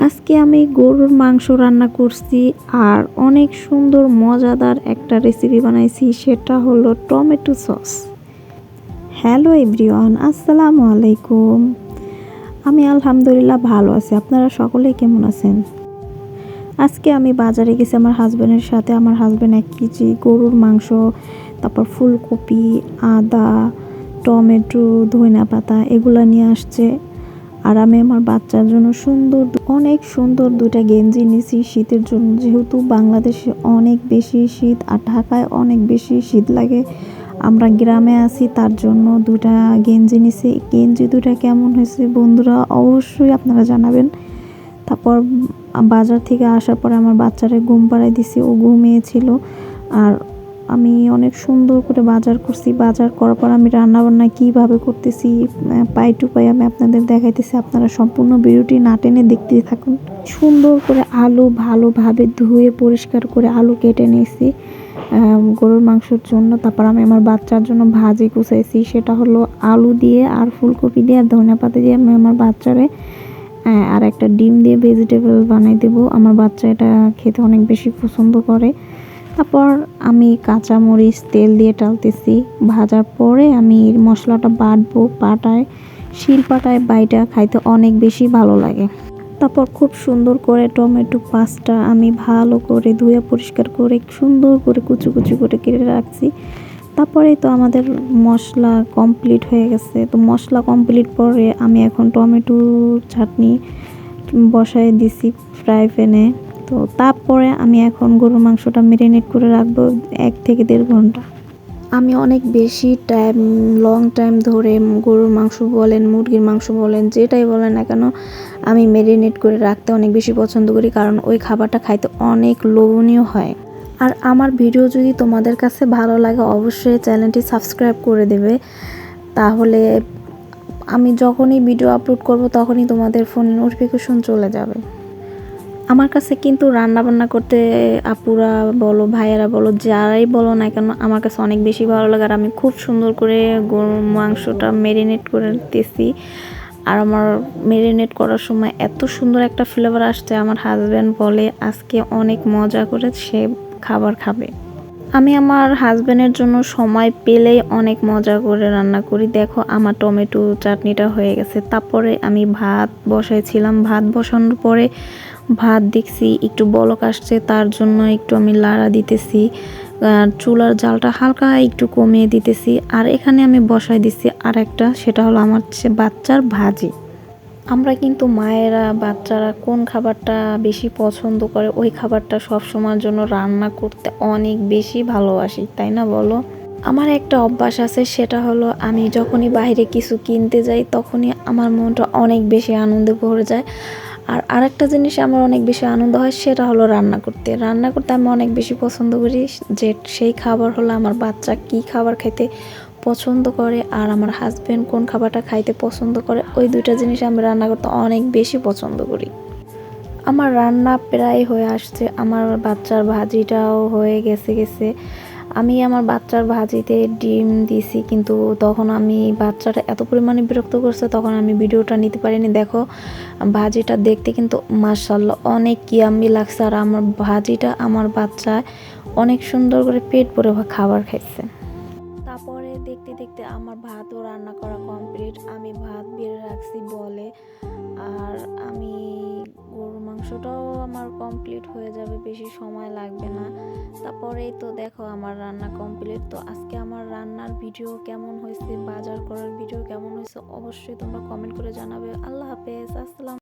আজকে আমি গরুর মাংস রান্না করছি আর অনেক সুন্দর মজাদার একটা রেসিপি বানাইছি, সেটা হলো টমেটো সস। হ্যালো এভরিওয়ান, আসসালামু আলাইকুম। আমি আলহামদুলিল্লাহ ভালো আছি। আপনারা সকলেই কেমন আছেন? আজকে আমি বাজারে গেছি আমার হাজব্যান্ডের সাথে। আমার হাজব্যান্ড 1 কেজি গরুর মাংস, তারপর ফুলকপি, আদা, টমেটো, ধনিয়াপাতা এগুলো নিয়ে আসছে। আর আমি আমার বাচ্চার জন্য অনেক সুন্দর 2টা গেঞ্জি নিয়েছি শীতের জন্য, যেহেতু বাংলাদেশে অনেক বেশি শীত আর ঢাকায় অনেক বেশি শীত লাগে। আমরা গ্রামে আছি, তার জন্য 2টা গেঞ্জি নিয়েছি। গেঞ্জি 2টা কেমন হয়েছে বন্ধুরা অবশ্যই আপনারা জানাবেন। তারপর বাজার থেকে আসার পরে আমার বাচ্চারে ঘুম পাড়ায় দিছি, ও ঘুমিয়েছিল। আর আমি অনেক সুন্দর করে বাজার করছি। বাজার করার পর আমি রান্নাবান্না কীভাবে করতেছি পাই টু পাই আমি আপনাদের দেখাইতেছি। আপনারা সম্পূর্ণ ভিডিওটি না টেনে দেখতে থাকুন। সুন্দর করে আলু ভালোভাবে ধুয়ে পরিষ্কার করে আলু কেটে নিয়েছি গরুর মাংসের জন্য। তারপর আমি আমার বাচ্চার জন্য ভাজি কুচাইছি, সেটা হলো আলু দিয়ে আর ফুলকপি দিয়ে আর ধনিয়াপাতা দিয়ে। আমি আমার বাচ্চারে আর একটা ডিম দিয়ে ভেজিটেবল বানাই দেবো। আমার বাচ্চা এটা খেতে অনেক বেশি পছন্দ করে। তারপর আমি কাঁচামরিচ তেল দিয়ে টালতেছি। ভাজার পরে আমি মশলাটা বাটবো শিলপাটায় বাইটা খাইতে অনেক বেশি ভালো লাগে। তারপর খুব সুন্দর করে টমেটো 5টা আমি ভালো করে ধুয়ে পরিষ্কার করে সুন্দর করে কুচি কুচি করে কেটে রাখছি। তারপরেই তো আমাদের মশলা কমপ্লিট হয়ে গেছে। তো মশলা কমপ্লিট পরে আমি এখন টমেটো চাটনি বসায় দিছি ফ্রাই প্যানে। তো তারপরে আমি এখন গরুর মাংসটা ম্যারিনেট করে রাখবো 1 থেকে 1.5 ঘন্টা। আমি অনেক বেশি লং টাইম ধরে গরুর মাংস বলেন, মুরগির মাংস বলেন, যেটাই বলেন না কেন, আমি ম্যারিনেট করে রাখতে অনেক বেশি পছন্দ করি, কারণ ওই খাবারটা খাইতে অনেক লোভনীয় হয়। আর আমার ভিডিও যদি তোমাদের কাছে ভালো লাগে অবশ্যই চ্যানেলটি সাবস্ক্রাইব করে দেবে, তাহলে আমি যখনই ভিডিও আপলোড করব তখনই তোমাদের ফোনে নোটিফিকেশন চলে যাবে। আমার কাছে কিন্তু রান্নাবান্না করতে আপুরা বলো, ভাইয়েরা বলো, যারাই বলো না কেন, আমার কাছে অনেক বেশি ভালো লাগে। আর আমি খুব সুন্দর করে গরুর মাংসটা ম্যারিনেট করতেছি। আর আমার ম্যারিনেট করার সময় এত সুন্দর একটা ফ্লেভার আসছে, আমার হাজব্যান্ড বলে আজকে অনেক মজা করে সে খাবার খাবে। আমি আমার হাজব্যান্ডের জন্য সময় পেলেই অনেক মজা করে রান্না করি। দেখো আমার টমেটো চাটনিটা হয়ে গেছে। তারপরে আমি ভাত বসাইছিলাম। ভাত বসানোর পরে ভাত দেখছি একটু বলক আসছে, তার জন্য একটু আমি লাড়া দিতেছি। চুলার জালটা হালকা একটু কমিয়ে দিতেছি। আর এখানে আমি বসাই দিছি আর একটা, সেটা হলো আমার বাচ্চার ভাজি। আমরা কিন্তু মায়েরা বাচ্চারা কোন খাবারটা বেশি পছন্দ করে ওই খাবারটা সব সময়ের জন্য রান্না করতে অনেক বেশি ভালোবাসি, তাই না বলো? আমার একটা অভ্যাস আছে, সেটা হলো আমি যখনই বাইরে কিছু কিনতে যাই তখনই আমার মনটা অনেক বেশি আনন্দে ভরে যায়। আর আরেকটা জিনিস আমার অনেক বেশি আনন্দ হয়, সেটা হলো রান্না করতে আমি অনেক বেশি পছন্দ করি। যে সেই খাবার হলো আমার বাচ্চা কী খাবার খেতে পছন্দ করে আর আমার হাজব্যান্ড কোন খাবারটা খাইতে পছন্দ করে, ওই 2টা জিনিস আমি রান্না করতে অনেক বেশি পছন্দ করি। আমার রান্না প্রায় হয়ে আসছে। আমার বাচ্চার ভাজিটাও হয়ে গেছে। আমি আমার বাচ্চার ভাজিতে ডিম দিছি, কিন্তু তখন আমি বাচ্চাটা এত পরিমাণে বিরক্ত করছে, তখন আমি ভিডিওটা নিতে পারিনি। দেখো ভাজিটা দেখতে কিন্তু মাশাআল্লাহ অনেক ইয়াম্মি লাগছে। আর আমার ভাজিটা আমার বাচ্চা অনেক সুন্দর করে পেট ভরে খাবার খাইছে। তারপরে দেখতে দেখতে আমার ভাতও রান্না করা কমপ্লিট। আমি ভাত বেড়ে রাখছি বলে, আর আমি গরুর মাংসটাও আমার কমপ্লিট হয়ে যাবে, বেশি সময় লাগবে না। তারপরেই তো দেখো আমার রান্না কমপ্লিট। তো আজকে আমার রান্নার ভিডিও কেমন হয়েছে, বাজার করার ভিডিও কেমন হয়েছে অবশ্যই তোমরা কমেন্ট করে জানাবে। আল্লাহ হাফেজ, আসসালাম।